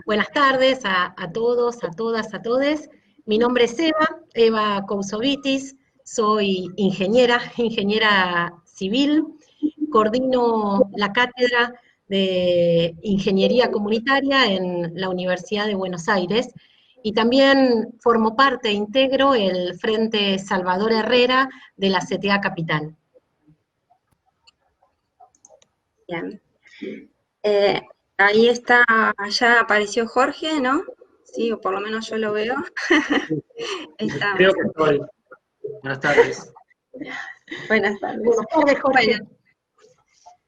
Buenas tardes a todos, a todas, a todes. Mi nombre es Eva Cousovitis, soy ingeniera civil, coordino la cátedra de Ingeniería Comunitaria en la Universidad de Buenos Aires y también formo parte e integro el Frente Salvador Herrera de la CTA Capital. Bien. Ahí está, ya apareció Jorge, ¿no? Sí, o por lo menos yo lo veo. Creo que estoy. Buenas tardes. Buenas tardes. Buenas tardes, Jorge. Bueno,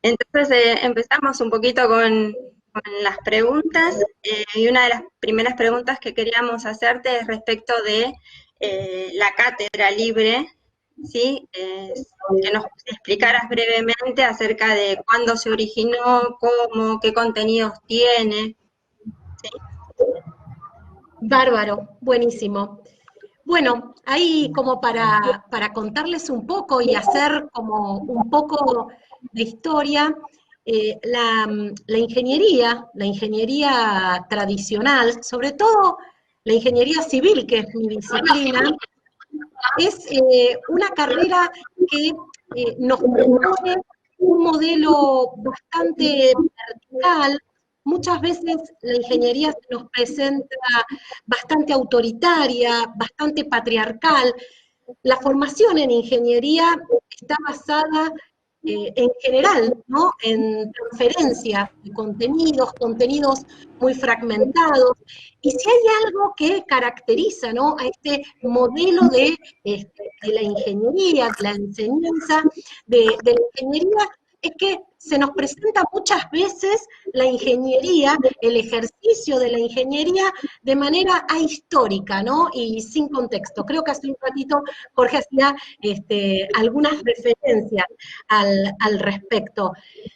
entonces empezamos un poquito con las preguntas. Y una de las primeras preguntas que queríamos hacerte es respecto de la cátedra libre, ¿sí? Que nos explicaras brevemente acerca de cuándo se originó, cómo, qué contenidos tiene. ¿Sí? Bárbaro, buenísimo. Bueno, ahí como para contarles un poco y hacer como un poco de historia, la ingeniería tradicional, sobre todo la ingeniería civil, que es mi disciplina, es una carrera que nos propone un modelo bastante vertical. Muchas veces la ingeniería se nos presenta bastante autoritaria, bastante patriarcal. La formación en ingeniería está basada en general, ¿no? En transferencia de contenidos muy fragmentados. Y si hay algo que caracteriza, ¿no?, a este modelo de la ingeniería, de la enseñanza de la ingeniería, es que se nos presenta muchas veces la ingeniería, el ejercicio de la ingeniería de manera ahistórica, ¿no? Y sin contexto. Creo que hace un ratito Jorge hacía algunas referencias al respecto.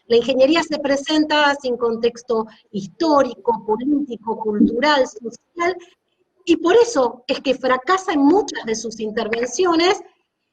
La ingeniería se presenta sin contexto histórico, político, cultural, social, y por eso es que fracasa en muchas de sus intervenciones,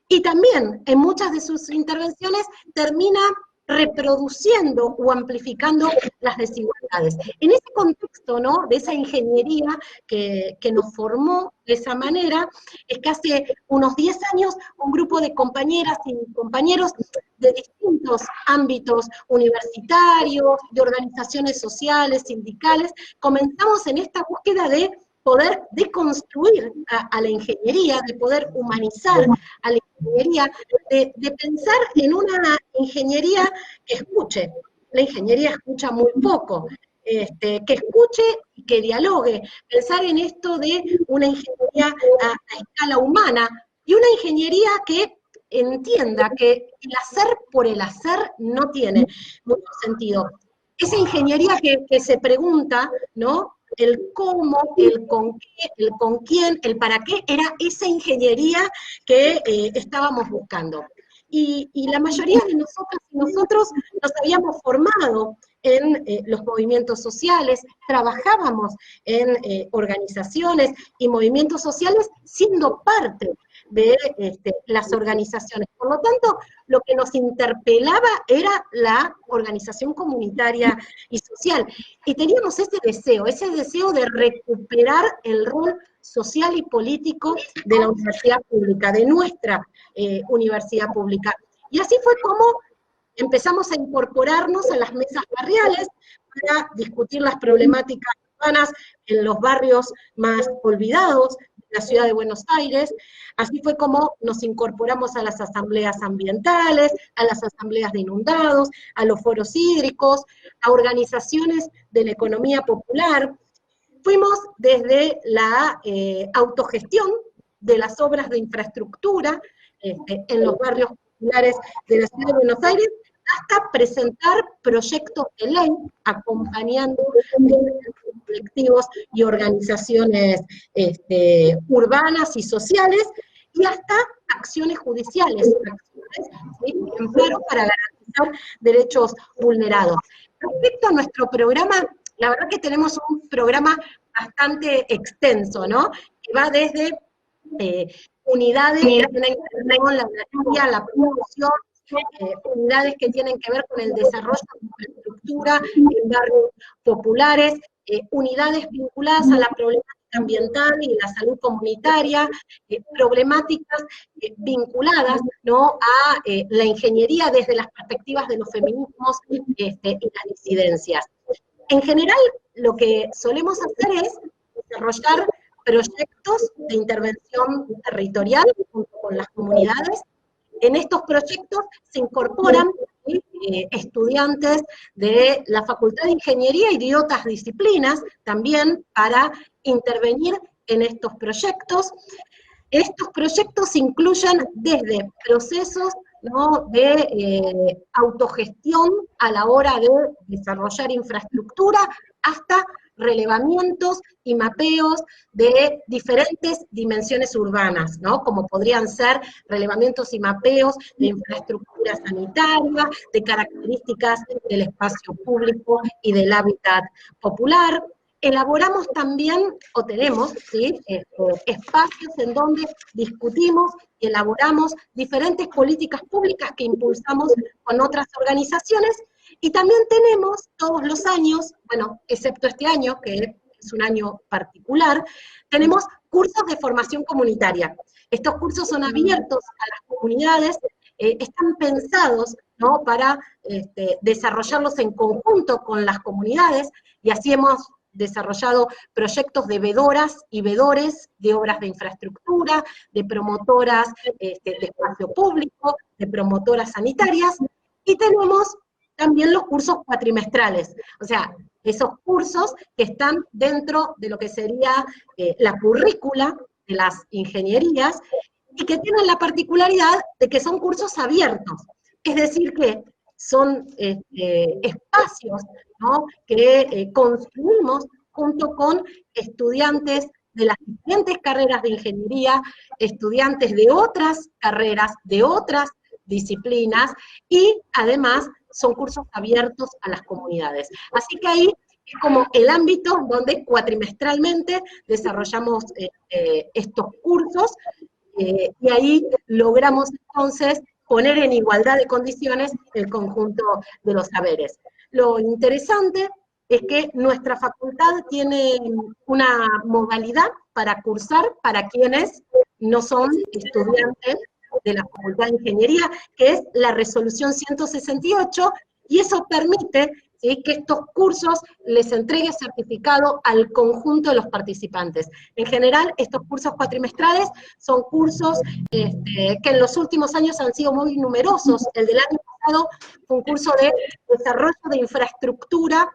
y también en muchas de sus intervenciones termina reproduciendo o amplificando las desigualdades. En ese contexto, ¿no?, de esa ingeniería que nos formó de esa manera, es que hace unos 10 años un grupo de compañeras y compañeros de distintos ámbitos universitarios, de organizaciones sociales, sindicales, comenzamos en esta búsqueda de poder deconstruir a la ingeniería, de poder humanizar a la ingeniería, de pensar en una ingeniería que escuche. La ingeniería escucha muy poco, que escuche y que dialogue. Pensar en esto de una ingeniería a escala humana y una ingeniería que entienda que el hacer por el hacer no tiene mucho sentido. Esa ingeniería que se pregunta, ¿no?, el cómo, el con qué, el con quién, el para qué, era esa ingeniería que estábamos buscando. Y la mayoría de nosotras y nosotros nos habíamos formado en los movimientos sociales, trabajábamos en organizaciones y movimientos sociales siendo parte de las organizaciones. Por lo tanto, lo que nos interpelaba era la organización comunitaria y social. Y teníamos ese deseo de recuperar el rol social y político de la universidad pública, de nuestra universidad pública. Y así fue como empezamos a incorporarnos a las mesas barriales para discutir las problemáticas urbanas en los barrios más olvidados de la ciudad de Buenos Aires. Así fue como nos incorporamos a las asambleas ambientales, a las asambleas de inundados, a los foros hídricos, a organizaciones de la economía popular. Fuimos desde la autogestión de las obras de infraestructura en los barrios populares de la ciudad de Buenos Aires, hasta presentar proyectos de ley acompañando colectivos y organizaciones urbanas y sociales, y hasta acciones judiciales, ¿sí?, en amparo para garantizar derechos vulnerados. Respecto a nuestro programa, la verdad que tenemos un programa bastante extenso, ¿no?, que va desde unidades que tienen que ver con la energía, la producción, unidades que tienen que ver con el desarrollo de infraestructura infraestructura en barrios populares, unidades vinculadas a la problemática ambiental y la salud comunitaria, problemáticas vinculadas, ¿no?, a la ingeniería desde las perspectivas de los feminismos y las disidencias. En general, lo que solemos hacer es desarrollar proyectos de intervención territorial junto con las comunidades. En estos proyectos se incorporan estudiantes de la Facultad de Ingeniería y de otras disciplinas también para intervenir en estos proyectos. Estos proyectos incluyen desde procesos, ¿no?, de autogestión a la hora de desarrollar infraestructura hasta relevamientos y mapeos de diferentes dimensiones urbanas, ¿no?, como podrían ser relevamientos y mapeos de infraestructura sanitaria, de características del espacio público y del hábitat popular. Elaboramos también, o tenemos, ¿sí?, espacios en donde discutimos y elaboramos diferentes políticas públicas que impulsamos con otras organizaciones, y también tenemos todos los años, bueno, excepto este año, que es un año particular, tenemos cursos de formación comunitaria. Estos cursos son abiertos a las comunidades, están pensados, ¿no?, para desarrollarlos en conjunto con las comunidades, y así hemos desarrollado proyectos de vedoras y vedores de obras de infraestructura, de promotoras de espacio público, de promotoras sanitarias, y tenemos también los cursos cuatrimestrales, o sea, esos cursos que están dentro de lo que sería la currícula de las ingenierías, y que tienen la particularidad de que son cursos abiertos, es decir que son espacios, ¿no?, que construimos junto con estudiantes de las diferentes carreras de ingeniería, estudiantes de otras carreras, de otras disciplinas, y además son cursos abiertos a las comunidades. Así que ahí es como el ámbito donde cuatrimestralmente desarrollamos estos cursos, y ahí logramos entonces poner en igualdad de condiciones el conjunto de los saberes. Lo interesante es que nuestra facultad tiene una modalidad para cursar para quienes no son estudiantes de la Facultad de Ingeniería, que es la resolución 168, y eso permite, ¿sí?, que estos cursos les entregue certificado al conjunto de los participantes. En general, estos cursos cuatrimestrales son cursos que en los últimos años han sido muy numerosos. El del año pasado fue un curso de desarrollo de infraestructura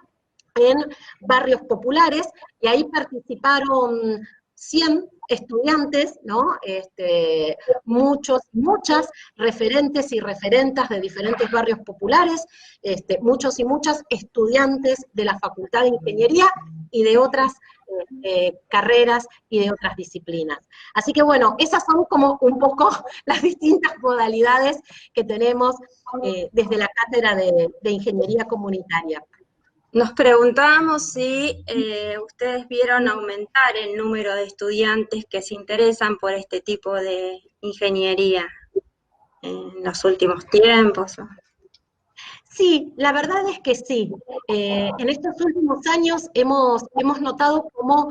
en barrios populares, y ahí participaron 100 estudiantes, ¿no?, muchos y muchas referentes y referentas de diferentes barrios populares, muchos y muchas estudiantes de la Facultad de Ingeniería y de otras carreras y de otras disciplinas. Así que bueno, esas son como un poco las distintas modalidades que tenemos desde la Cátedra de Ingeniería Comunitaria. Nos preguntábamos si ustedes vieron aumentar el número de estudiantes que se interesan por este tipo de ingeniería en los últimos tiempos. Sí, la verdad es que sí. En estos últimos años hemos notado cómo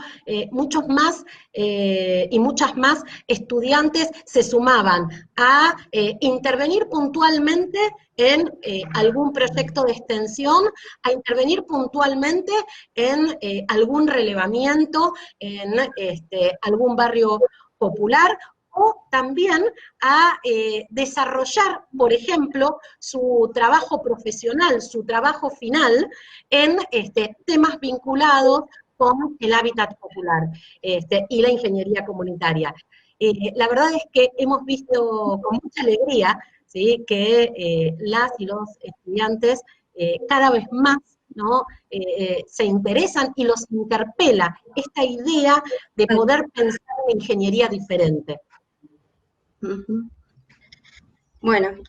muchos más y muchas más estudiantes se sumaban a intervenir puntualmente en algún proyecto de extensión, a intervenir puntualmente en algún relevamiento, en algún barrio popular, o también a desarrollar, por ejemplo, su trabajo profesional, su trabajo final, en temas vinculados con el hábitat popular y la ingeniería comunitaria. La verdad es que hemos visto con mucha alegría, ¿sí?, que las y los estudiantes cada vez más, ¿no?, se interesan y los interpela esta idea de poder pensar en ingeniería diferente. Bueno,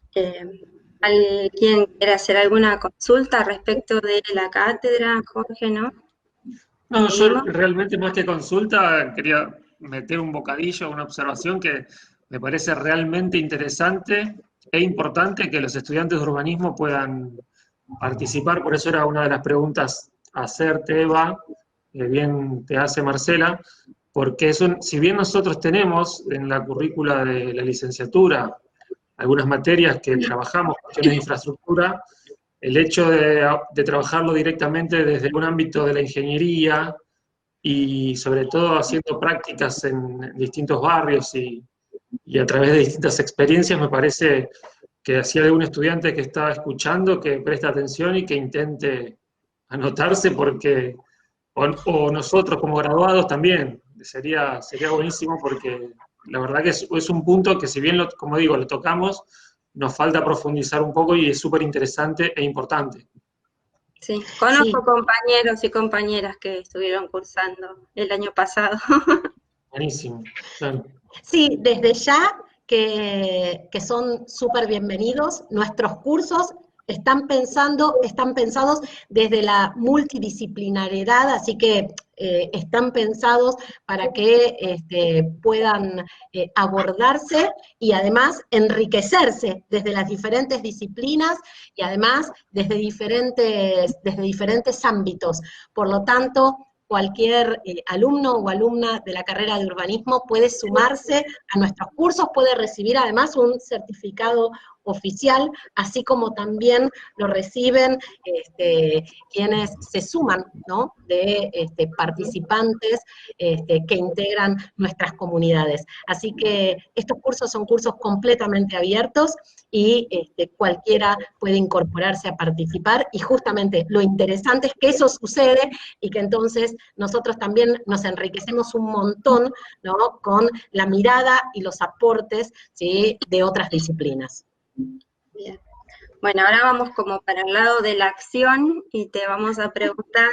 ¿alguien quiere hacer alguna consulta respecto de la cátedra, Jorge, no? No, yo realmente más que consulta quería meter un bocadillo, una observación que me parece realmente interesante e importante que los estudiantes de urbanismo puedan participar, por eso era una de las preguntas a hacerte, Eva, bien te hace Marcela, porque si bien nosotros tenemos en la currícula de la licenciatura algunas materias que trabajamos, cuestiones de infraestructura, el hecho de trabajarlo directamente desde un ámbito de la ingeniería y sobre todo haciendo prácticas en distintos barrios y a través de distintas experiencias, me parece que si hay algún estudiante que está escuchando, que preste atención y que intente anotarse, porque, o nosotros como graduados también, sería buenísimo, porque la verdad que es un punto que, si bien, como digo, lo tocamos, nos falta profundizar un poco y es súper interesante e importante. Sí, conozco compañeros y compañeras que estuvieron cursando el año pasado. Buenísimo, claro. Sí, desde ya que son súper bienvenidos. Nuestros cursos están pensados desde la multidisciplinariedad, así que están pensados para que puedan abordarse y además enriquecerse desde las diferentes disciplinas y además desde diferentes ámbitos. Por lo tanto, cualquier alumno o alumna de la carrera de urbanismo puede sumarse a nuestros cursos, puede recibir además un certificado oficial, así como también lo reciben quienes se suman, ¿no?, de participantes que integran nuestras comunidades. Así que estos cursos son cursos completamente abiertos y cualquiera puede incorporarse a participar, y justamente lo interesante es que eso sucede y que entonces nosotros también nos enriquecemos un montón, ¿no?, con la mirada y los aportes, ¿sí?, de otras disciplinas. Bien. Bueno, ahora vamos como para el lado de la acción y te vamos a preguntar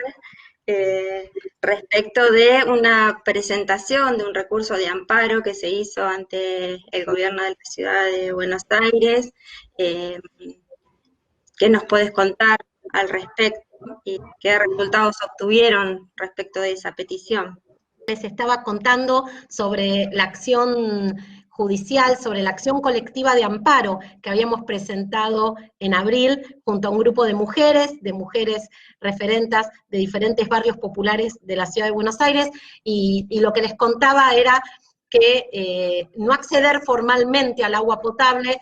respecto de una presentación de un recurso de amparo que se hizo ante el gobierno de la ciudad de Buenos Aires. ¿Qué nos puedes contar al respecto y qué resultados obtuvieron respecto de esa petición? Les estaba contando sobre la acción judicial, sobre la acción colectiva de amparo que habíamos presentado en abril junto a un grupo de mujeres referentas de diferentes barrios populares de la ciudad de Buenos Aires, y lo que les contaba era que no acceder formalmente al agua potable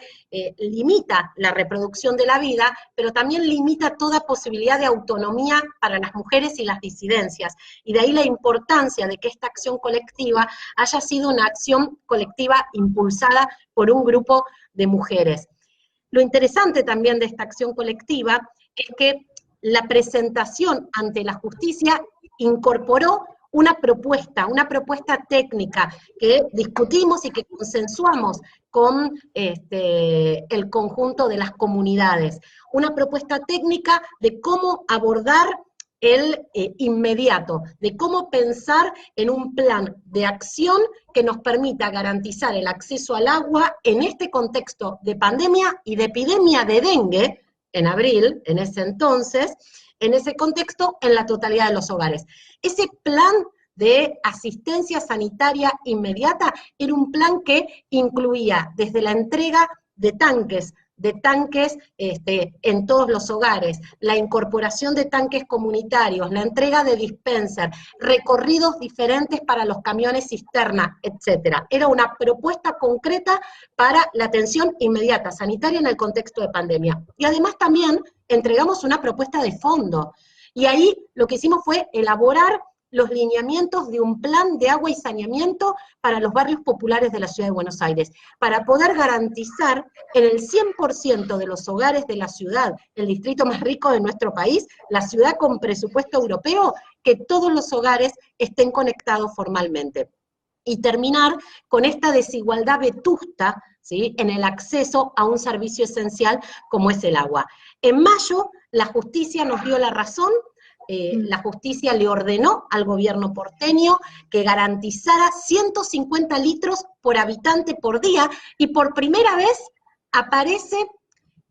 limita la reproducción de la vida, pero también limita toda posibilidad de autonomía para las mujeres y las disidencias. Y de ahí la importancia de que esta acción colectiva haya sido una acción colectiva impulsada por un grupo de mujeres. Lo interesante también de esta acción colectiva es que la presentación ante la justicia incorporó una propuesta técnica que discutimos y que consensuamos con el conjunto de las comunidades. Una propuesta técnica de cómo abordar el inmediato, de cómo pensar en un plan de acción que nos permita garantizar el acceso al agua en este contexto de pandemia y de epidemia de dengue, en abril, en ese entonces, en ese contexto, en la totalidad de los hogares. Ese plan de asistencia sanitaria inmediata era un plan que incluía desde la entrega de tanques en todos los hogares, la incorporación de tanques comunitarios, la entrega de dispenser, recorridos diferentes para los camiones cisterna, etc. Era una propuesta concreta para la atención inmediata sanitaria en el contexto de pandemia. Y además también entregamos una propuesta de fondo, y ahí lo que hicimos fue elaborar los lineamientos de un plan de agua y saneamiento para los barrios populares de la ciudad de Buenos Aires, para poder garantizar en el 100% de los hogares de la ciudad, el distrito más rico de nuestro país, la ciudad con presupuesto europeo, que todos los hogares estén conectados formalmente. Y terminar con esta desigualdad vetusta, ¿sí?, en el acceso a un servicio esencial como es el agua. En mayo, la justicia nos dio la razón. La justicia le ordenó al gobierno porteño que garantizara 150 litros por habitante por día, y por primera vez aparece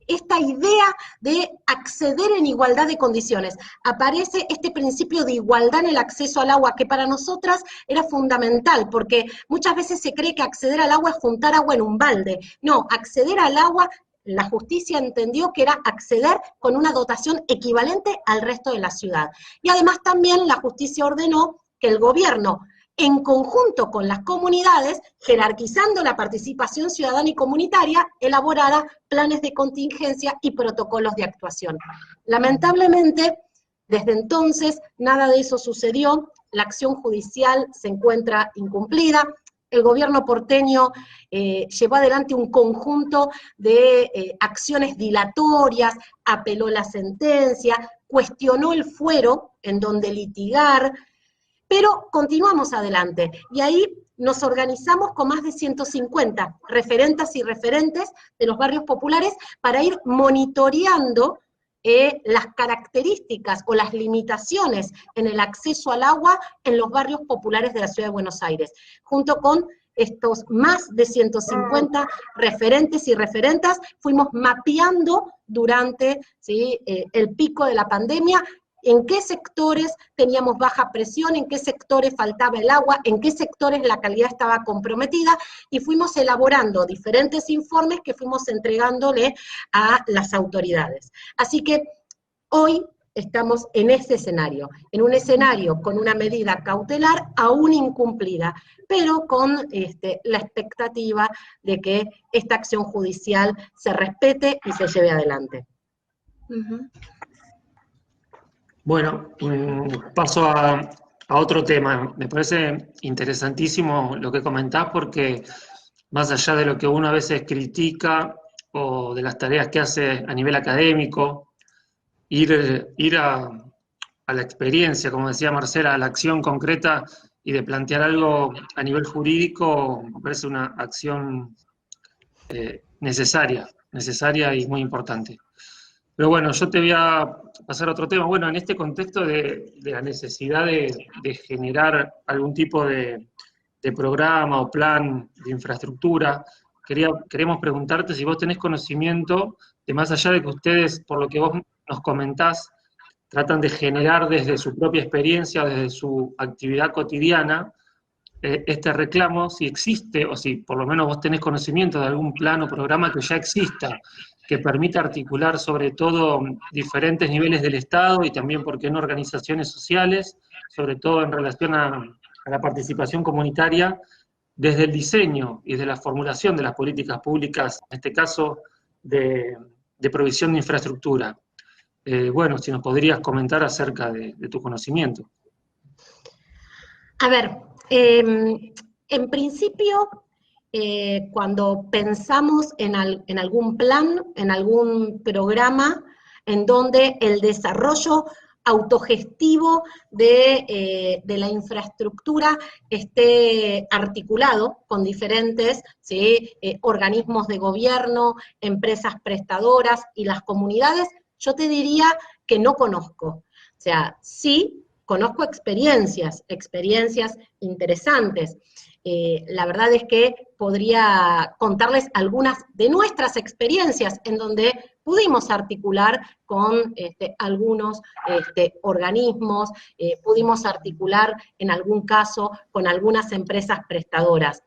esta idea de acceder en igualdad de condiciones. Aparece este principio de igualdad en el acceso al agua, que para nosotras era fundamental, porque muchas veces se cree que acceder al agua es juntar agua en un balde. No, acceder al agua la justicia entendió que era acceder con una dotación equivalente al resto de la ciudad. Y además también la justicia ordenó que el gobierno, en conjunto con las comunidades, jerarquizando la participación ciudadana y comunitaria, elaborara planes de contingencia y protocolos de actuación. Lamentablemente, desde entonces, nada de eso sucedió, la acción judicial se encuentra incumplida, el gobierno porteño llevó adelante un conjunto de acciones dilatorias, apeló la sentencia, cuestionó el fuero en donde litigar, pero continuamos adelante, y ahí nos organizamos con más de 150 referentas y referentes de los barrios populares para ir monitoreando las características o las limitaciones en el acceso al agua en los barrios populares de la Ciudad de Buenos Aires, junto con estos más de 150 referentes y referentas, fuimos mapeando durante el pico de la pandemia en qué sectores teníamos baja presión, en qué sectores faltaba el agua, en qué sectores la calidad estaba comprometida, y fuimos elaborando diferentes informes que fuimos entregándole a las autoridades. Así que hoy estamos en ese escenario, en un escenario con una medida cautelar aún incumplida, pero con la expectativa de que esta acción judicial se respete y se lleve adelante. Bueno, paso a otro tema. Me parece interesantísimo lo que comentás, porque más allá de lo que uno a veces critica o de las tareas que hace a nivel académico, ir a la experiencia, como decía Marcela, a la acción concreta y de plantear algo a nivel jurídico, me parece una acción necesaria y muy importante. Pero bueno, yo te voy a pasar a otro tema. Bueno, en este contexto de la necesidad de generar algún tipo de programa o plan de infraestructura, queremos preguntarte si vos tenés conocimiento de, más allá de que ustedes, por lo que vos nos comentás, tratan de generar desde su propia experiencia, desde su actividad cotidiana, este reclamo, si existe, o si por lo menos vos tenés conocimiento de algún plan o programa que ya exista, que permita articular sobre todo diferentes niveles del Estado y también, ¿por qué no?, organizaciones sociales, sobre todo en relación a la participación comunitaria, desde el diseño y de la formulación de las políticas públicas, en este caso de provisión de infraestructura. Bueno, si nos podrías comentar acerca de tu conocimiento. A ver, en principio, cuando pensamos en algún plan, en algún programa, en donde el desarrollo autogestivo de la infraestructura esté articulado con diferentes organismos de gobierno, empresas prestadoras y las comunidades, yo te diría que no conozco. O sea, sí conozco experiencias interesantes. La verdad es que podría contarles algunas de nuestras experiencias en donde pudimos articular con algunos organismos, pudimos articular en algún caso con algunas empresas prestadoras.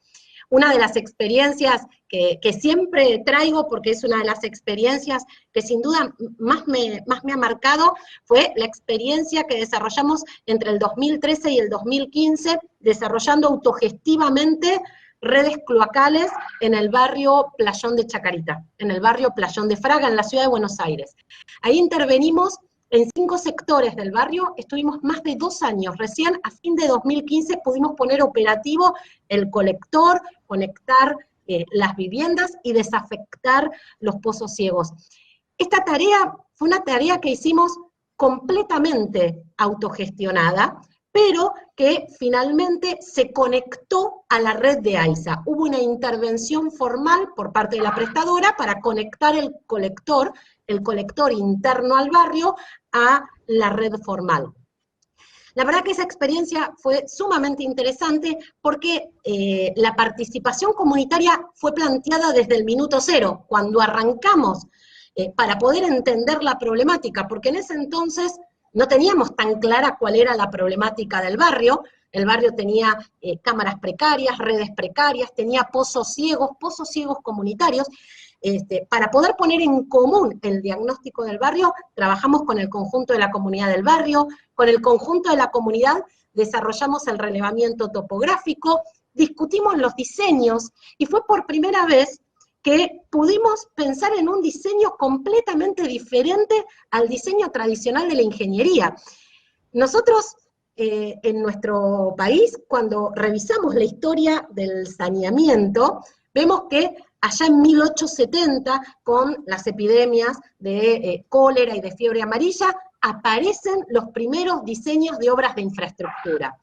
Una de las experiencias que siempre traigo, porque es una de las experiencias que sin duda más me ha marcado, fue la experiencia que desarrollamos entre el 2013 y el 2015, desarrollando autogestivamente redes cloacales en el barrio Playón de Chacarita, en el barrio Playón de Fraga, en la ciudad de Buenos Aires. Ahí intervenimos en 5 sectores del barrio, estuvimos más de 2 años, recién a fin de 2015 pudimos poner operativo el colector, conectar las viviendas y desafectar los pozos ciegos. Esta tarea fue una tarea que hicimos completamente autogestionada, pero que finalmente se conectó a la red de AISA. Hubo una intervención formal por parte de la prestadora para conectar el colector interno al barrio, a la red formal. La verdad que esa experiencia fue sumamente interesante porque la participación comunitaria fue planteada desde el minuto cero, cuando arrancamos, para poder entender la problemática, porque en ese entonces no teníamos tan clara cuál era la problemática del barrio. El barrio tenía cámaras precarias, redes precarias, tenía pozos ciegos comunitarios, Para poder poner en común el diagnóstico del barrio, trabajamos con el conjunto de la comunidad del barrio, con el conjunto de la comunidad desarrollamos el relevamiento topográfico, discutimos los diseños, y fue por primera vez que pudimos pensar en un diseño completamente diferente al diseño tradicional de la ingeniería. Nosotros, en nuestro país, cuando revisamos la historia del saneamiento, vemos que allá en 1870, con las epidemias de cólera y de fiebre amarilla, aparecen los primeros diseños de obras de infraestructura.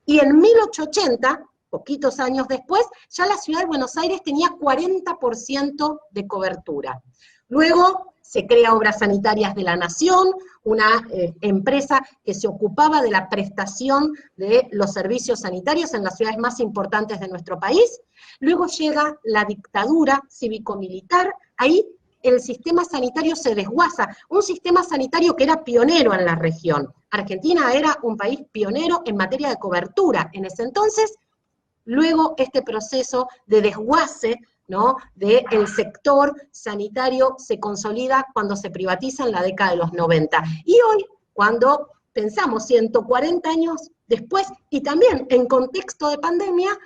Y en 1880, poquitos años después, ya la ciudad de Buenos Aires tenía 40% de cobertura. Luego se crea Obras Sanitarias de la Nación, una empresa que se ocupaba de la prestación de los servicios sanitarios en las ciudades más importantes de nuestro país. Luego llega la dictadura cívico-militar, ahí el sistema sanitario se desguaza, un sistema sanitario que era pionero en la región. Argentina era un país pionero en materia de cobertura en ese entonces. Luego este proceso de desguace, ¿no?, del sector sanitario se consolida cuando se privatiza en la década de los 90. Y hoy, cuando pensamos 140 años después, y también en contexto de pandemia,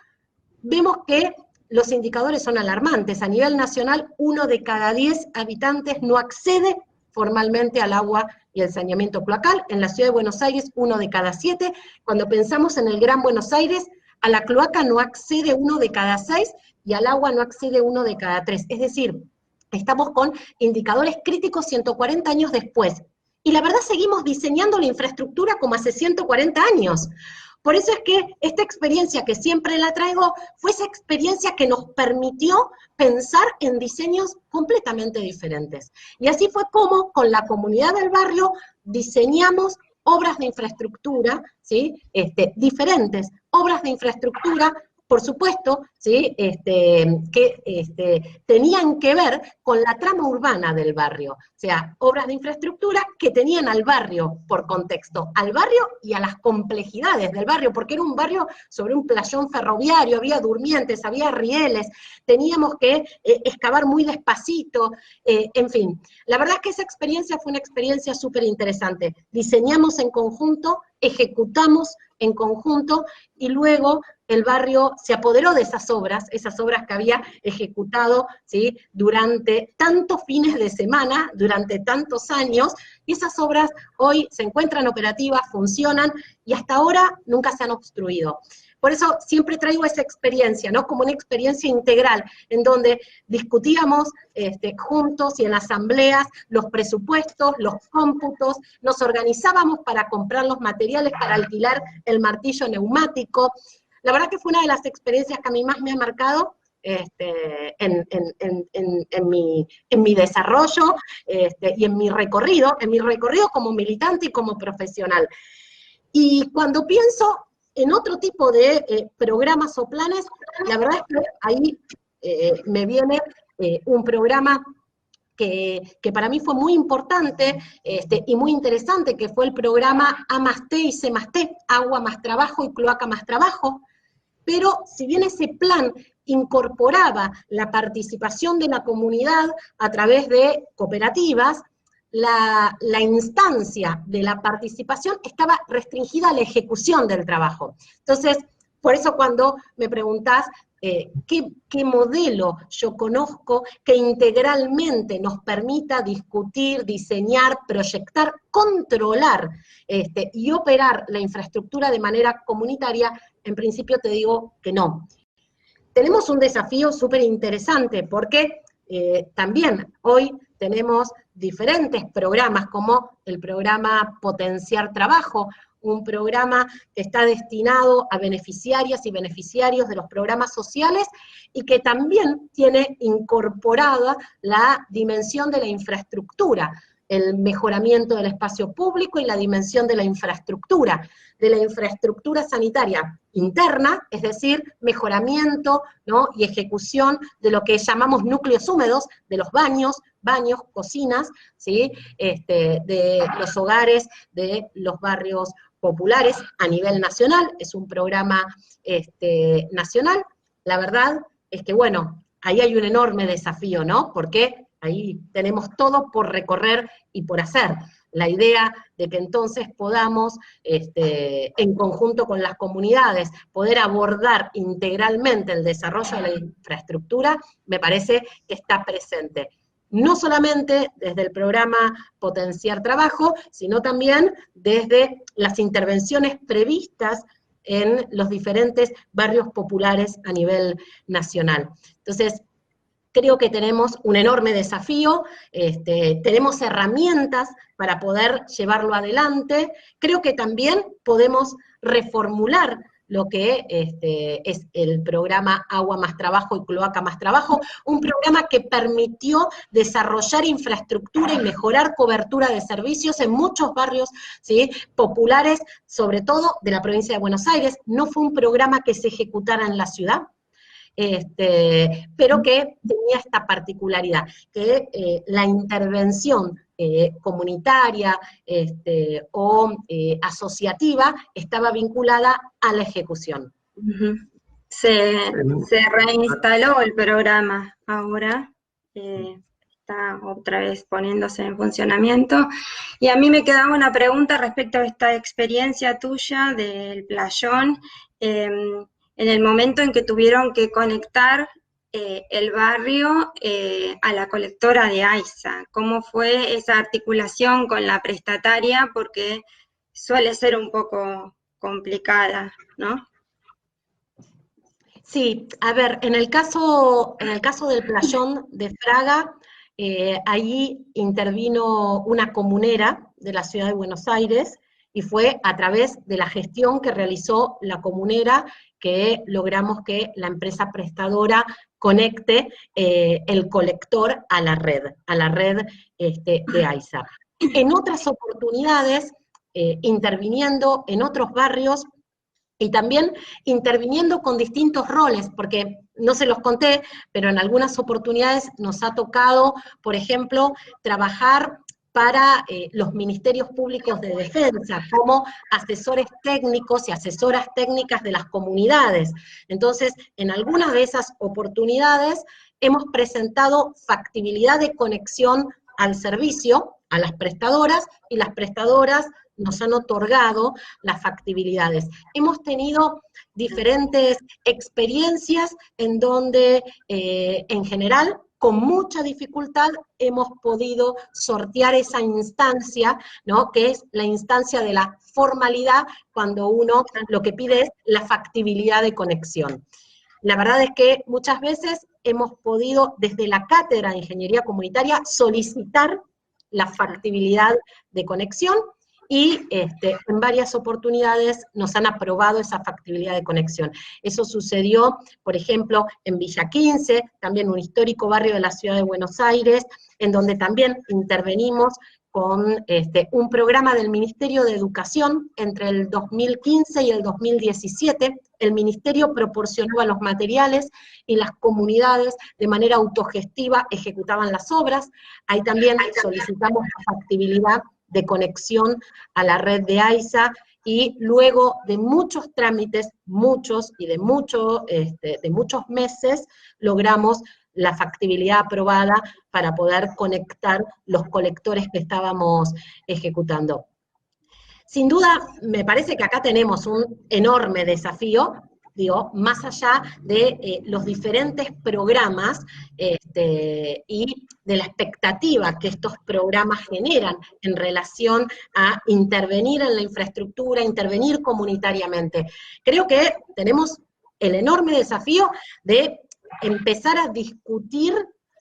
vemos que los indicadores son alarmantes. A nivel nacional, 1 de cada 10 habitantes no accede formalmente al agua y el saneamiento cloacal. En la ciudad de Buenos Aires, 1 de cada 7. Cuando pensamos en el Gran Buenos Aires, a la cloaca no accede 1 de cada 6 y al agua no accede 1 de cada 3. Es decir, estamos con indicadores críticos 140 años después. Y la verdad seguimos diseñando la infraestructura como hace 140 años. Por eso es que esta experiencia que siempre la traigo, fue esa experiencia que nos permitió pensar en diseños completamente diferentes. Y así fue como con la comunidad del barrio diseñamos obras de infraestructura, ¿sí?, diferentes obras de infraestructura, por supuesto, ¿sí?, que tenían que ver con la trama urbana del barrio, o sea, obras de infraestructura que tenían al barrio por contexto, al barrio y a las complejidades del barrio, porque era un barrio sobre un playón ferroviario, había durmientes, había rieles, teníamos que excavar muy despacito, en fin. La verdad es que esa experiencia fue una experiencia súper interesante. Diseñamos en conjunto, ejecutamos en conjunto, y luego el barrio se apoderó de esas obras que había ejecutado, ¿sí?, durante tantos fines de semana, durante tantos años, y esas obras hoy se encuentran operativas, funcionan, y hasta ahora nunca se han obstruido. Por eso siempre traigo esa experiencia, ¿no?, como una experiencia integral, en donde discutíamos juntos y en asambleas los presupuestos, los cómputos, nos organizábamos para comprar los materiales, para alquilar el martillo neumático. La verdad que fue una de las experiencias que a mí más me ha marcado en mi desarrollo y en mi recorrido como militante y como profesional. Y cuando pienso en otro tipo de programas o planes, la verdad es que ahí me viene un programa que para mí fue muy importante y muy interesante, que fue el programa A+T y C+T, Agua más Trabajo y Cloaca más Trabajo. Pero si bien ese plan incorporaba la participación de la comunidad a través de cooperativas, la instancia de la participación estaba restringida a la ejecución del trabajo. Entonces, por eso cuando me preguntás qué modelo yo conozco que integralmente nos permita discutir, diseñar, proyectar, controlar y operar la infraestructura de manera comunitaria, en principio te digo que no. Tenemos un desafío súper interesante porque también hoy tenemos diferentes programas como el programa Potenciar Trabajo, un programa que está destinado a beneficiarias y beneficiarios de los programas sociales y que también tiene incorporada la dimensión de la infraestructura, el mejoramiento del espacio público y la dimensión de la infraestructura sanitaria interna, es decir, mejoramiento, ¿no?, y ejecución de lo que llamamos núcleos húmedos, de los baños, cocinas, ¿sí?, de los hogares, de los barrios populares a nivel nacional. Es un programa nacional. La verdad es que, bueno, ahí hay un enorme desafío, ¿no? Porque ahí tenemos todo por recorrer y por hacer. La idea de que entonces podamos, en conjunto con las comunidades, poder abordar integralmente el desarrollo de la infraestructura, me parece que está presente. No solamente desde el programa Potenciar Trabajo, sino también desde las intervenciones previstas en los diferentes barrios populares a nivel nacional. Entonces, creo que tenemos un enorme desafío, tenemos herramientas para poder llevarlo adelante, creo que también podemos reformular lo que es el programa Agua más Trabajo y Cloaca más Trabajo, un programa que permitió desarrollar infraestructura y mejorar cobertura de servicios en muchos barrios, ¿sí?, populares, sobre todo de la provincia de Buenos Aires. No fue un programa que se ejecutara en la ciudad, pero que tenía esta particularidad, que la intervención comunitaria o asociativa estaba vinculada a la ejecución. Se reinstaló el programa ahora, está otra vez poniéndose en funcionamiento, y a mí me quedaba una pregunta respecto a esta experiencia tuya del playón, en el momento en que tuvieron que conectar el barrio a la colectora de AISA. ¿Cómo fue esa articulación con la prestataria? Porque suele ser un poco complicada, ¿no? Sí, a ver, en el caso del playón de Fraga, ahí intervino una comunera de la ciudad de Buenos Aires, y fue a través de la gestión que realizó la comunera que logramos que la empresa prestadora conecte el colector a la red de AISA. En otras oportunidades, interviniendo en otros barrios, y también interviniendo con distintos roles, porque no se los conté, pero en algunas oportunidades nos ha tocado, por ejemplo, trabajar para los ministerios públicos de defensa, como asesores técnicos y asesoras técnicas de las comunidades. Entonces, en algunas de esas oportunidades hemos presentado factibilidad de conexión al servicio, a las prestadoras, y las prestadoras nos han otorgado las factibilidades. Hemos tenido diferentes experiencias en donde, en general, con mucha dificultad hemos podido sortear esa instancia, ¿no?, que es la instancia de la formalidad, cuando uno lo que pide es la factibilidad de conexión. La verdad es que muchas veces hemos podido, desde la Cátedra de Ingeniería Comunitaria, solicitar la factibilidad de conexión, y en varias oportunidades nos han aprobado esa factibilidad de conexión. Eso sucedió, por ejemplo, en Villa 15, también un histórico barrio de la ciudad de Buenos Aires, en donde también intervenimos con un programa del Ministerio de Educación entre el 2015 y el 2017. El Ministerio proporcionaba los materiales y las comunidades de manera autogestiva ejecutaban las obras. Ahí también solicitamos la factibilidad de conexión a la red de AISA, y luego de muchos trámites, de muchos meses, logramos la factibilidad aprobada para poder conectar los colectores que estábamos ejecutando. Sin duda, me parece que acá tenemos un enorme desafío, digo, más allá de los diferentes programas y de la expectativa que estos programas generan en relación a intervenir en la infraestructura, intervenir comunitariamente. Creo que tenemos el enorme desafío de empezar a discutir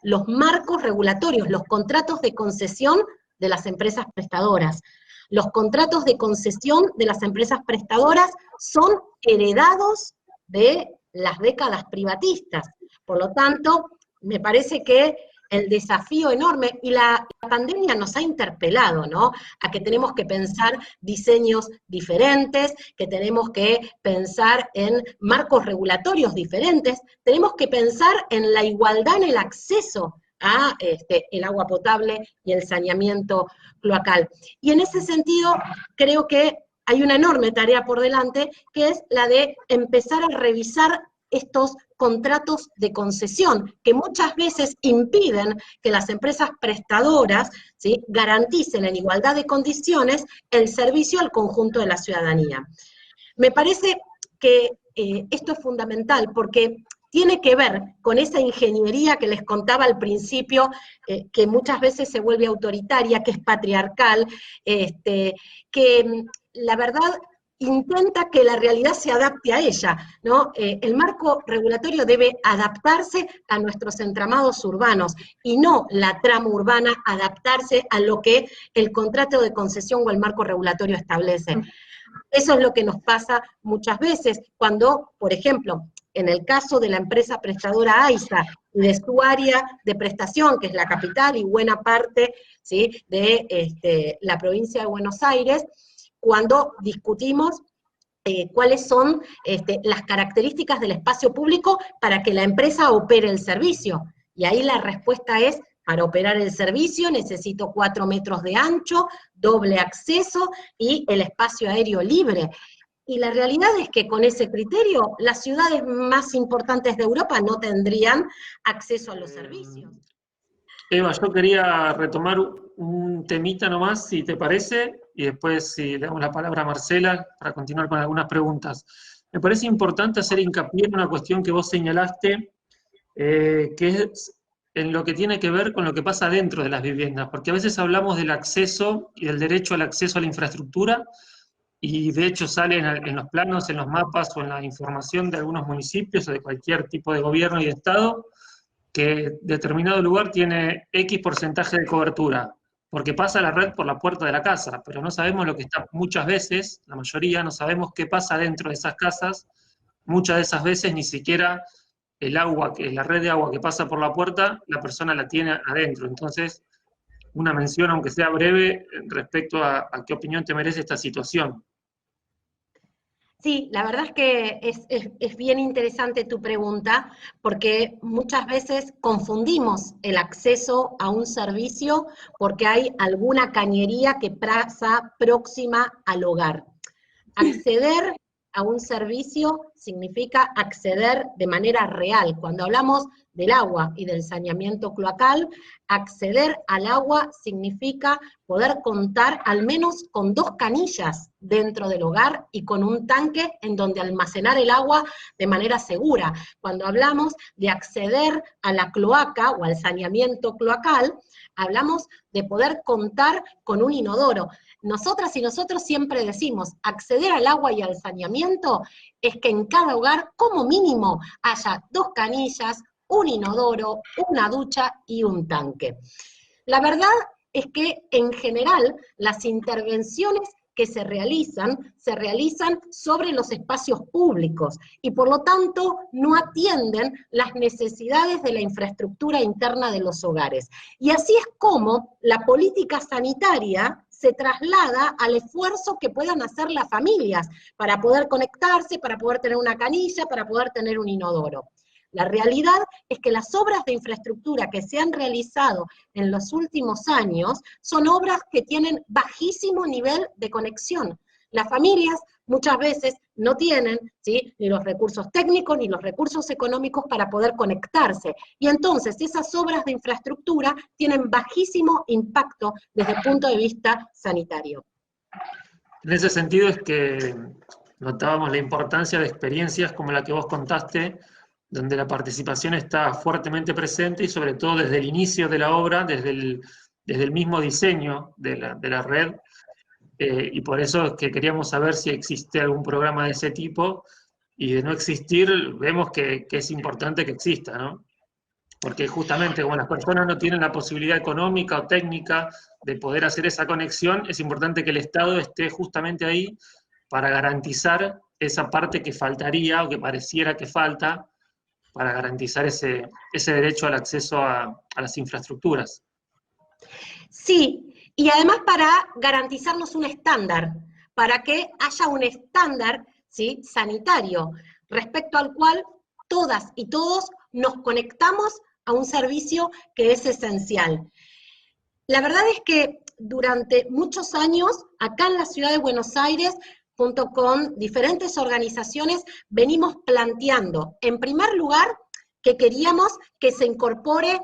los marcos regulatorios, los contratos de concesión de las empresas prestadoras. Los contratos de concesión de las empresas prestadoras son heredados de las décadas privatistas. Por lo tanto, me parece que el desafío enorme, y la pandemia nos ha interpelado, ¿no?, a que tenemos que pensar diseños diferentes, que tenemos que pensar en marcos regulatorios diferentes, tenemos que pensar en la igualdad en el acceso a el agua potable y el saneamiento cloacal. Y en ese sentido, creo que hay una enorme tarea por delante, que es la de empezar a revisar estos contratos de concesión, que muchas veces impiden que las empresas prestadoras, ¿sí?, garanticen en igualdad de condiciones el servicio al conjunto de la ciudadanía. Me parece que esto es fundamental porque tiene que ver con esa ingeniería que les contaba al principio, que muchas veces se vuelve autoritaria, que es patriarcal, que la verdad intenta que la realidad se adapte a ella, ¿no? El marco regulatorio debe adaptarse a nuestros entramados urbanos y no la trama urbana adaptarse a lo que el contrato de concesión o el marco regulatorio establece. Eso es lo que nos pasa muchas veces cuando, por ejemplo, en el caso de la empresa prestadora AISA y de su área de prestación, que es la capital y buena parte, ¿sí?, de la provincia de Buenos Aires, cuando discutimos cuáles son las características del espacio público para que la empresa opere el servicio. Y ahí la respuesta es, para operar el servicio necesito 4 metros de ancho, doble acceso y el espacio aéreo libre. Y la realidad es que con ese criterio, las ciudades más importantes de Europa no tendrían acceso a los servicios. Eva, yo quería retomar un temita nomás, si te parece, y después si le damos la palabra a Marcela para continuar con algunas preguntas. Me parece importante hacer hincapié en una cuestión que vos señalaste, que es en lo que tiene que ver con lo que pasa dentro de las viviendas, porque a veces hablamos del acceso y del derecho al acceso a la infraestructura, y de hecho sale en los planos, en los mapas o en la información de algunos municipios o de cualquier tipo de gobierno y de Estado, que determinado lugar tiene X porcentaje de cobertura, porque pasa la red por la puerta de la casa, pero no sabemos lo que está, muchas veces, la mayoría, no sabemos qué pasa dentro de esas casas, muchas de esas veces ni siquiera el agua, la red de agua que pasa por la puerta, la persona la tiene adentro. Entonces, una mención, aunque sea breve, respecto a qué opinión te merece esta situación. Sí, la verdad es que es bien interesante tu pregunta, porque muchas veces confundimos el acceso a un servicio porque hay alguna cañería que pasa próxima al hogar. Acceder a un servicio significa acceder de manera real. Cuando hablamos del agua y del saneamiento cloacal, acceder al agua significa poder contar al menos con 2 canillas dentro del hogar y con un tanque en donde almacenar el agua de manera segura. Cuando hablamos de acceder a la cloaca o al saneamiento cloacal, hablamos de poder contar con un inodoro. Nosotras y nosotros siempre decimos, acceder al agua y al saneamiento es que en cada hogar, como mínimo, haya 2 canillas, un inodoro, una ducha y un tanque. La verdad es que, en general, las intervenciones que se realizan sobre los espacios públicos y por lo tanto no atienden las necesidades de la infraestructura interna de los hogares. Y así es como la política sanitaria se traslada al esfuerzo que puedan hacer las familias para poder conectarse, para poder tener una canilla, para poder tener un inodoro. La realidad es que las obras de infraestructura que se han realizado en los últimos años son obras que tienen bajísimo nivel de conexión. Las familias muchas veces no tienen, ¿sí?, ni los recursos técnicos ni los recursos económicos para poder conectarse. Y entonces esas obras de infraestructura tienen bajísimo impacto desde el punto de vista sanitario. En ese sentido es que notábamos la importancia de experiencias como la que vos contaste, donde la participación está fuertemente presente y sobre todo desde el inicio de la obra, desde el mismo diseño de la red, y por eso es que queríamos saber si existe algún programa de ese tipo, y de no existir, vemos que es importante que exista, ¿no? Porque justamente como las personas no tienen la posibilidad económica o técnica de poder hacer esa conexión, es importante que el Estado esté justamente ahí para garantizar esa parte que faltaría o que pareciera que falta, para garantizar ese derecho al acceso a las infraestructuras. Sí, y además para garantizarnos un estándar, para que haya un estándar, ¿sí?, sanitario, respecto al cual todas y todos nos conectamos a un servicio que es esencial. La verdad es que durante muchos años, acá en la ciudad de Buenos Aires, junto con diferentes organizaciones, venimos planteando, en primer lugar, que queríamos que se incorpore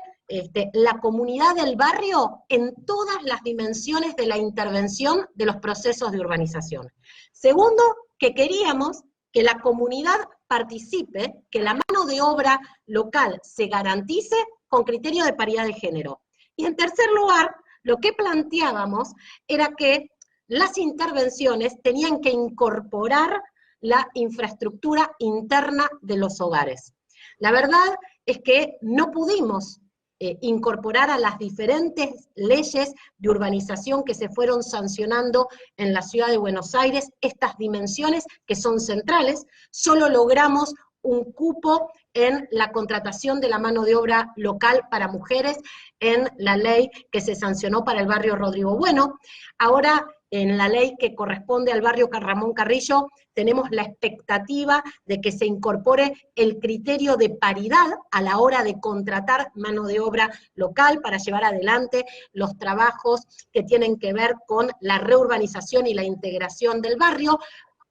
la comunidad del barrio en todas las dimensiones de la intervención de los procesos de urbanización. Segundo, que queríamos que la comunidad participe, que la mano de obra local se garantice con criterio de paridad de género. Y en tercer lugar, lo que planteábamos era que las intervenciones tenían que incorporar la infraestructura interna de los hogares. La verdad es que no pudimos incorporar a las diferentes leyes de urbanización que se fueron sancionando en la ciudad de Buenos Aires, estas dimensiones que son centrales. Solo logramos un cupo en la contratación de la mano de obra local para mujeres en la ley que se sancionó para el barrio Rodrigo Bueno. Ahora, en la ley que corresponde al barrio Ramón Carrillo, tenemos la expectativa de que se incorpore el criterio de paridad a la hora de contratar mano de obra local para llevar adelante los trabajos que tienen que ver con la reurbanización y la integración del barrio,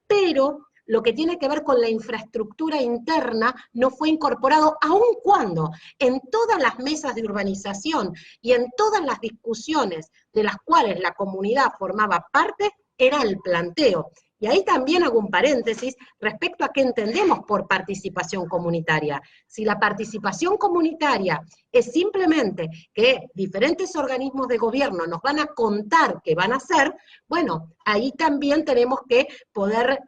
pero lo que tiene que ver con la infraestructura interna no fue incorporado, aun cuando en todas las mesas de urbanización y en todas las discusiones de las cuales la comunidad formaba parte, era el planteo. Y ahí también hago un paréntesis respecto a qué entendemos por participación comunitaria. Si la participación comunitaria es simplemente que diferentes organismos de gobierno nos van a contar qué van a hacer, bueno, ahí también tenemos que poder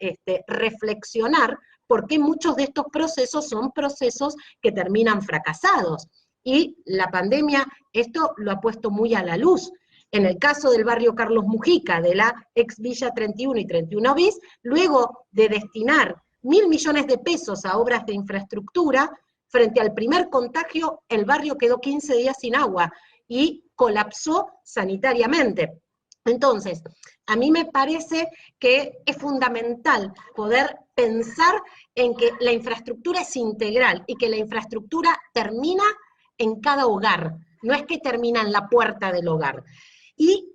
reflexionar por qué muchos de estos procesos son procesos que terminan fracasados. Y la pandemia esto lo ha puesto muy a la luz. En el caso del barrio Carlos Mujica, de la ex Villa 31 y 31 bis, luego de destinar 1.000 millones de pesos a obras de infraestructura, frente al primer contagio, el barrio quedó 15 días sin agua y colapsó sanitariamente. Entonces, a mí me parece que es fundamental poder pensar en que la infraestructura es integral y que la infraestructura termina en cada hogar, no es que termina en la puerta del hogar. Y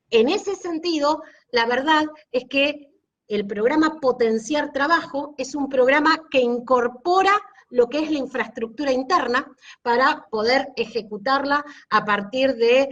en ese sentido, la verdad es que el programa Potenciar Trabajo es un programa que incorpora lo que es la infraestructura interna para poder ejecutarla a partir de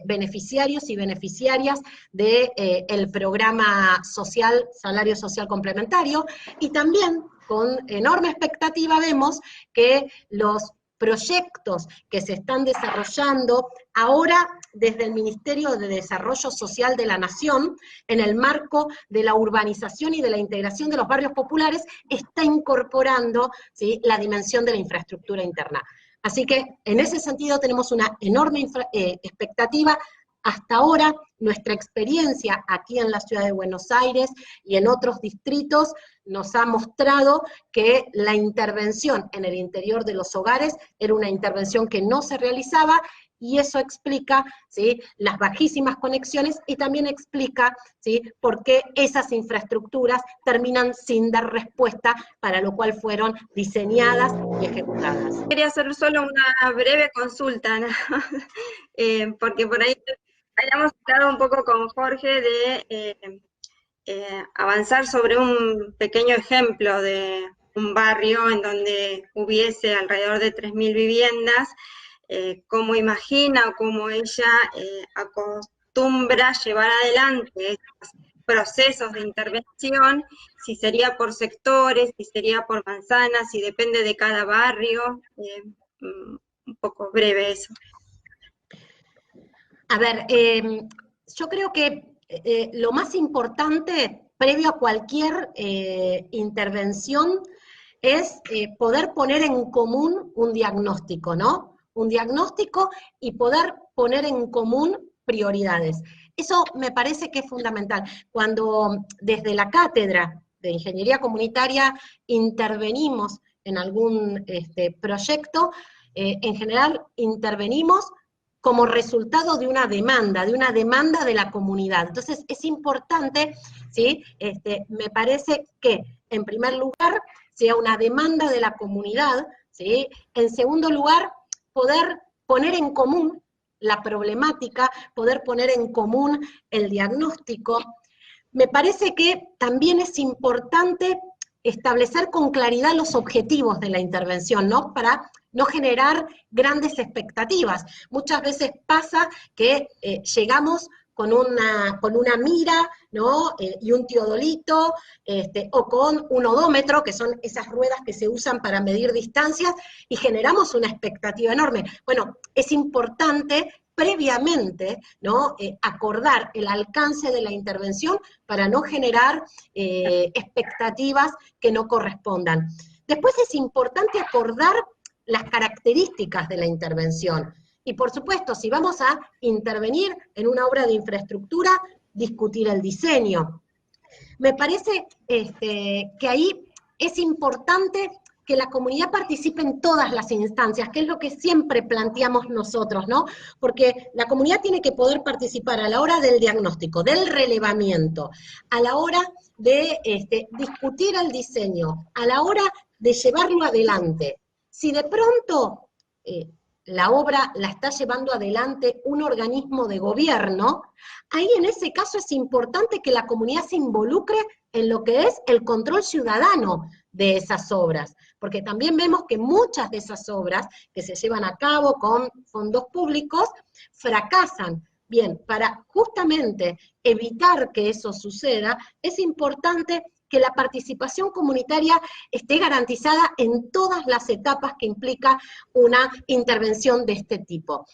beneficiarios y beneficiarias del programa social, Salario Social Complementario, y también con enorme expectativa vemos que los proyectos que se están desarrollando ahora desde el Ministerio de Desarrollo Social de la Nación, en el marco de la urbanización y de la integración de los barrios populares, está incorporando, ¿sí?, la dimensión de la infraestructura interna. Así que, en ese sentido, tenemos una enorme expectativa. Hasta ahora, nuestra experiencia aquí en la ciudad de Buenos Aires y en otros distritos nos ha mostrado que la intervención en el interior de los hogares era una intervención que no se realizaba, y eso explica, ¿sí?, las bajísimas conexiones, y también explica, ¿sí?, por qué esas infraestructuras terminan sin dar respuesta, para lo cual fueron diseñadas y ejecutadas. Quería hacer solo una breve consulta, ¿no? Porque por ahí habíamos hablado un poco con Jorge de avanzar sobre un pequeño ejemplo de un barrio en donde hubiese alrededor de 3.000 viviendas, cómo imagina o cómo ella acostumbra llevar adelante estos procesos de intervención, si sería por sectores, si sería por manzanas, si depende de cada barrio, un poco breve eso. A ver, yo creo que lo más importante, previo a cualquier intervención, es poder poner en común un diagnóstico, ¿no? Un diagnóstico y poder poner en común prioridades. Eso me parece que es fundamental. Cuando desde la cátedra de Ingeniería Comunitaria intervenimos en algún proyecto, en general intervenimos como resultado de una demanda de la comunidad. Entonces es importante, ¿sí?, me parece que en primer lugar sea una demanda de la comunidad, ¿sí?, en segundo lugar poder poner en común la problemática, poder poner en común el diagnóstico. Me parece que también es importante establecer con claridad los objetivos de la intervención, ¿no? Para no generar grandes expectativas. Muchas veces pasa que llegamos con una mira, ¿no? Y un teodolito, o con un odómetro, que son esas ruedas que se usan para medir distancias, y generamos una expectativa enorme. Bueno, es importante previamente, ¿no? Acordar el alcance de la intervención para no generar expectativas que no correspondan. Después es importante acordar las características de la intervención. Y por supuesto, si vamos a intervenir en una obra de infraestructura, discutir el diseño. Me parece que ahí es importante que la comunidad participe en todas las instancias, que es lo que siempre planteamos nosotros, ¿no? Porque la comunidad tiene que poder participar a la hora del diagnóstico, del relevamiento, a la hora de discutir el diseño, a la hora de llevarlo adelante. Si de pronto la obra la está llevando adelante un organismo de gobierno, ahí en ese caso es importante que la comunidad se involucre en lo que es el control ciudadano de esas obras, porque también vemos que muchas de esas obras que se llevan a cabo con fondos públicos fracasan. Bien, para justamente evitar que eso suceda, es importante que la participación comunitaria esté garantizada en todas las etapas que implica una intervención de este tipo.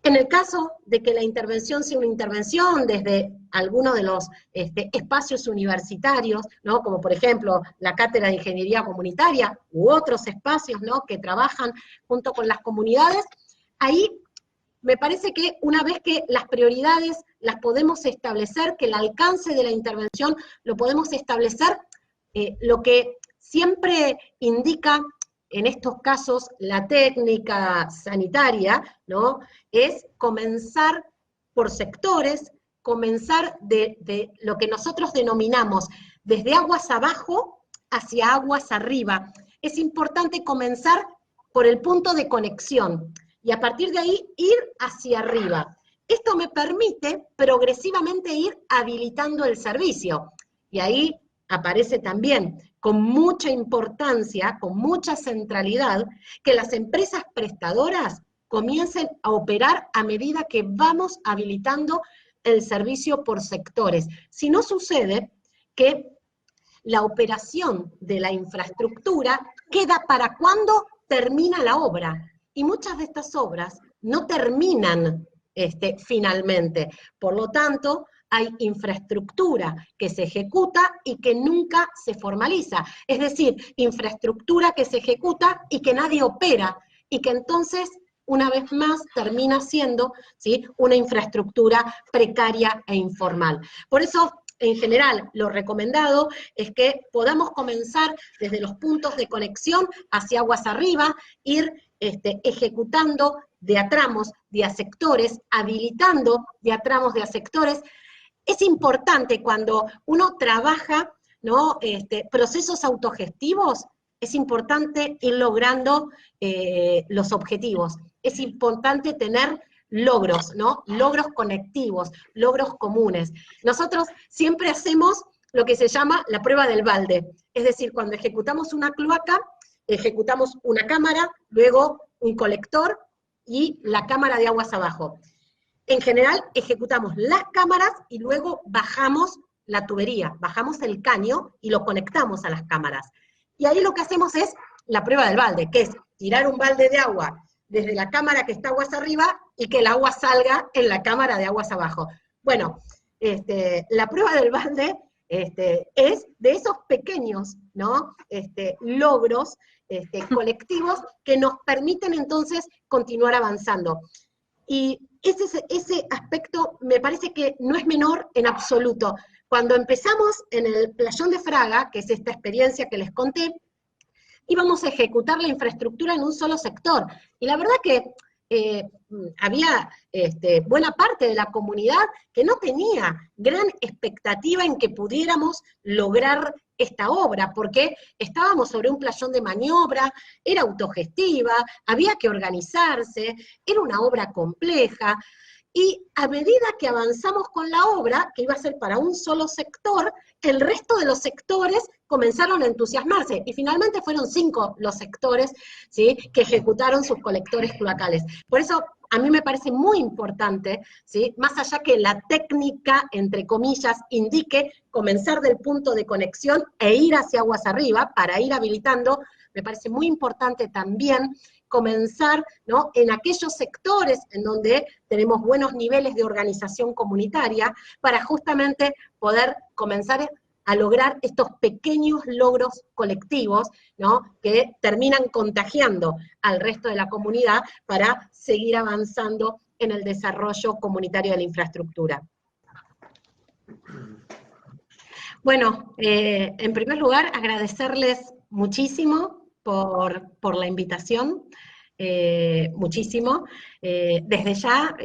En el caso de que la intervención sea una intervención desde alguno de los espacios universitarios, ¿no? Como por ejemplo la Cátedra de Ingeniería Comunitaria u otros espacios, ¿no? Que trabajan junto con las comunidades, ahí me parece que una vez que las prioridades las podemos establecer, que el alcance de la intervención lo podemos establecer, lo que siempre indica en estos casos la técnica sanitaria, ¿no? Es comenzar por sectores, comenzar de lo que nosotros denominamos desde aguas abajo hacia aguas arriba. Es importante comenzar por el punto de conexión, y a partir de ahí ir hacia arriba. Esto me permite progresivamente ir habilitando el servicio, y ahí aparece también con mucha importancia, con mucha centralidad, que las empresas prestadoras comiencen a operar a medida que vamos habilitando el servicio por sectores. Si no sucede que la operación de la infraestructura queda para cuando termina la obra, y muchas de estas obras no terminan finalmente. Por lo tanto, hay infraestructura que se ejecuta y que nunca se formaliza. Es decir, infraestructura que se ejecuta y que nadie opera, y que entonces, una vez más, termina siendo, ¿sí?, una infraestructura precaria e informal. Por eso, en general, lo recomendado es que podamos comenzar desde los puntos de conexión hacia aguas arriba, ir ejecutando de a tramos, de a sectores, habilitando de a tramos, de a sectores. Es importante cuando uno trabaja, ¿no?, procesos autogestivos, es importante ir logrando los objetivos. Es importante tener logros, ¿no? Logros conectivos, logros comunes. Nosotros siempre hacemos lo que se llama la prueba del balde. Es decir, cuando ejecutamos una cloaca, ejecutamos una cámara, luego un colector y la cámara de aguas abajo. En general, ejecutamos las cámaras y luego bajamos la tubería, bajamos el caño y lo conectamos a las cámaras. Y ahí lo que hacemos es la prueba del balde, que es tirar un balde de agua desde la cámara que está aguas arriba y que el agua salga en la cámara de aguas abajo. Bueno, la prueba del balde es de esos pequeños, ¿no?, logros colectivos que nos permiten entonces continuar avanzando. Y ese aspecto me parece que no es menor en absoluto. Cuando empezamos en el Playón de Fraga, que es esta experiencia que les conté, íbamos a ejecutar la infraestructura en un solo sector. Y la verdad que había buena parte de la comunidad que no tenía gran expectativa en que pudiéramos lograr esta obra, porque estábamos sobre un playón de maniobra, era autogestiva, había que organizarse, era una obra compleja, Y a medida que avanzamos con la obra, que iba a ser para un solo sector, el resto de los sectores comenzaron a entusiasmarse, y finalmente fueron 5 los sectores, ¿sí?, que ejecutaron sus colectores cloacales. Por eso, a mí me parece muy importante, ¿sí?, más allá que la técnica, entre comillas, indique comenzar del punto de conexión e ir hacia aguas arriba, para ir habilitando, me parece muy importante también comenzar, ¿no?, en aquellos sectores en donde tenemos buenos niveles de organización comunitaria, para justamente poder comenzar a lograr estos pequeños logros colectivos, ¿no?, que terminan contagiando al resto de la comunidad para seguir avanzando en el desarrollo comunitario de la infraestructura. Bueno, en primer lugar, agradecerles muchísimo por la invitación, muchísimo. Desde ya,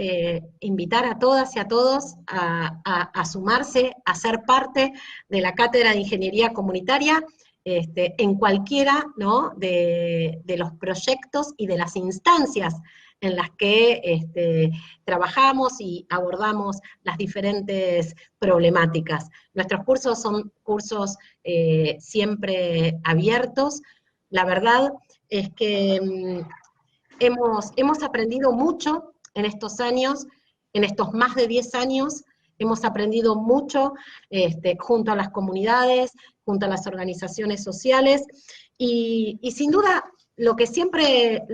invitar a todas y a todos a sumarse, a ser parte de la Cátedra de Ingeniería Comunitaria, en cualquiera, ¿no?, de los proyectos y de las instancias en las que trabajamos y abordamos las diferentes problemáticas. Nuestros cursos son cursos siempre abiertos. La verdad es que hemos aprendido mucho en estos años, en estos más de 10 años, hemos aprendido mucho junto a las comunidades, junto a las organizaciones sociales, y sin duda lo que siempre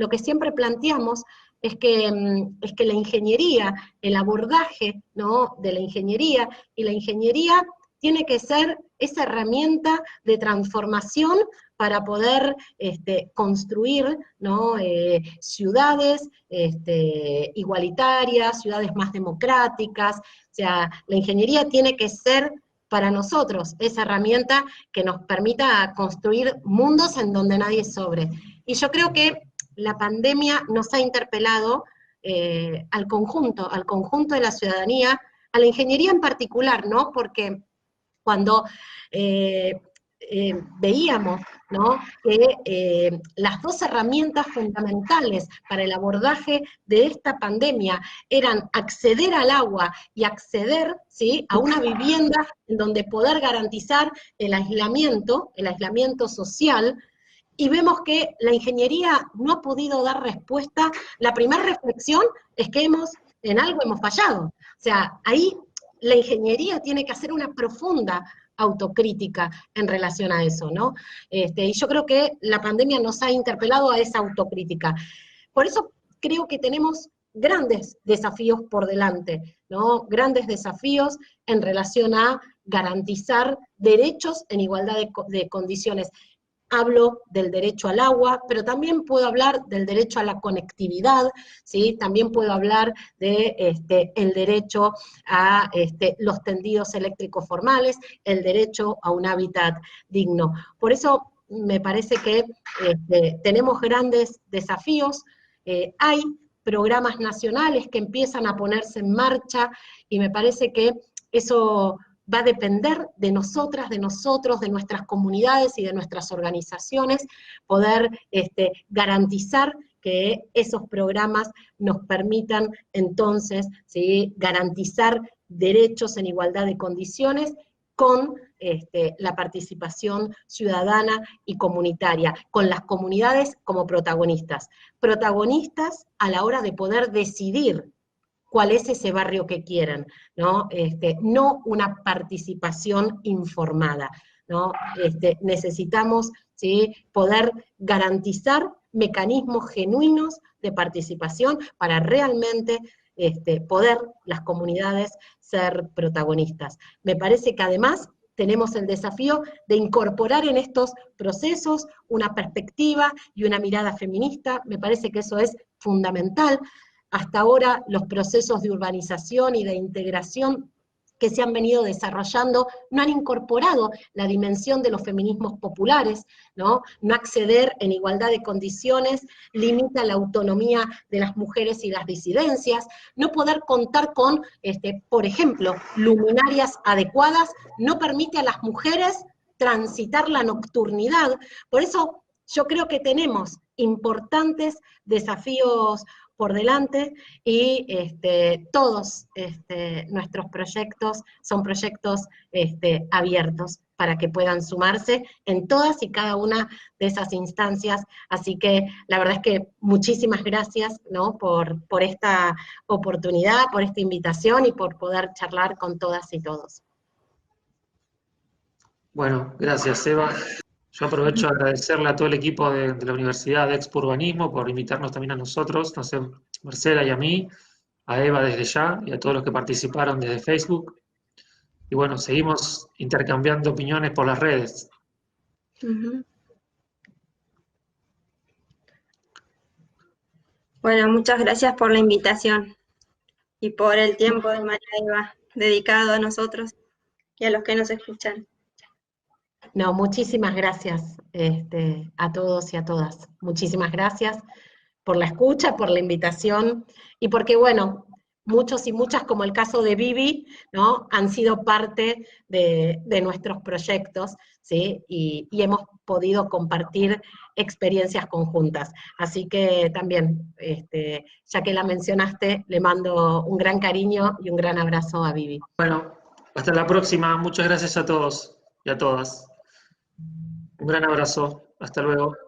planteamos es que la ingeniería, el abordaje, ¿no?, de la ingeniería, y la ingeniería tiene que ser esa herramienta de transformación para poder construir, ¿no?, ciudades igualitarias, ciudades más democráticas. O sea, la ingeniería tiene que ser para nosotros esa herramienta que nos permita construir mundos en donde nadie sobre. Y yo creo que la pandemia nos ha interpelado al conjunto de la ciudadanía, a la ingeniería en particular, ¿no?, porque cuando veíamos, ¿no?, que las 2 herramientas fundamentales para el abordaje de esta pandemia eran acceder al agua y acceder, ¿sí?, a una vivienda en donde poder garantizar el aislamiento social, y vemos que la ingeniería no ha podido dar respuesta. La primera reflexión es que en algo hemos fallado. O sea, ahí la ingeniería tiene que hacer una profunda autocrítica en relación a eso, ¿no? Y yo creo que la pandemia nos ha interpelado a esa autocrítica. Por eso creo que tenemos grandes desafíos por delante, ¿no? Grandes desafíos en relación a garantizar derechos en igualdad de condiciones. Hablo del derecho al agua, pero también puedo hablar del derecho a la conectividad, ¿sí? También puedo hablar de el derecho a los tendidos eléctricos formales, el derecho a un hábitat digno. Por eso me parece que tenemos grandes desafíos. Hay programas nacionales que empiezan a ponerse en marcha, y me parece que eso va a depender de nosotras, de nosotros, de nuestras comunidades y de nuestras organizaciones, poder garantizar que esos programas nos permitan entonces, ¿sí?, garantizar derechos en igualdad de condiciones con la participación ciudadana y comunitaria, con las comunidades como protagonistas a la hora de poder decidir cuál es ese barrio que quieren, ¿no? No una participación informada, ¿no? Necesitamos, ¿sí?, poder garantizar mecanismos genuinos de participación para realmente poder las comunidades ser protagonistas. Me parece que además tenemos el desafío de incorporar en estos procesos una perspectiva y una mirada feminista. Me parece que eso es fundamental. Hasta ahora los procesos de urbanización y de integración que se han venido desarrollando no han incorporado la dimensión de los feminismos populares, ¿no? No acceder en igualdad de condiciones limita la autonomía de las mujeres y las disidencias. No poder contar con, por ejemplo, luminarias adecuadas no permite a las mujeres transitar la nocturnidad. Por eso yo creo que tenemos importantes desafíos por delante y todos nuestros proyectos son proyectos abiertos para que puedan sumarse en todas y cada una de esas instancias. Así que la verdad es que muchísimas gracias, ¿no?, por esta oportunidad, por esta invitación y por poder charlar con todas y todos. Bueno, gracias, Eva. Yo aprovecho a agradecerle a todo el equipo de la Universidad de Expo Urbanismo por invitarnos también a nosotros, no sé, Marcela y a mí, a Eva desde ya y a todos los que participaron desde Facebook. Y bueno, seguimos intercambiando opiniones por las redes. Bueno, muchas gracias por la invitación y por el tiempo de María Eva dedicado a nosotros y a los que nos escuchan. No, muchísimas gracias a todos y a todas. Muchísimas gracias por la escucha, por la invitación, y porque, bueno, muchos y muchas, como el caso de Vivi, ¿no?, han sido parte de nuestros proyectos, ¿sí? Y hemos podido compartir experiencias conjuntas. Así que también, ya que la mencionaste, le mando un gran cariño y un gran abrazo a Vivi. Bueno, hasta la próxima. Muchas gracias a todos y a todas. Un gran abrazo. Hasta luego.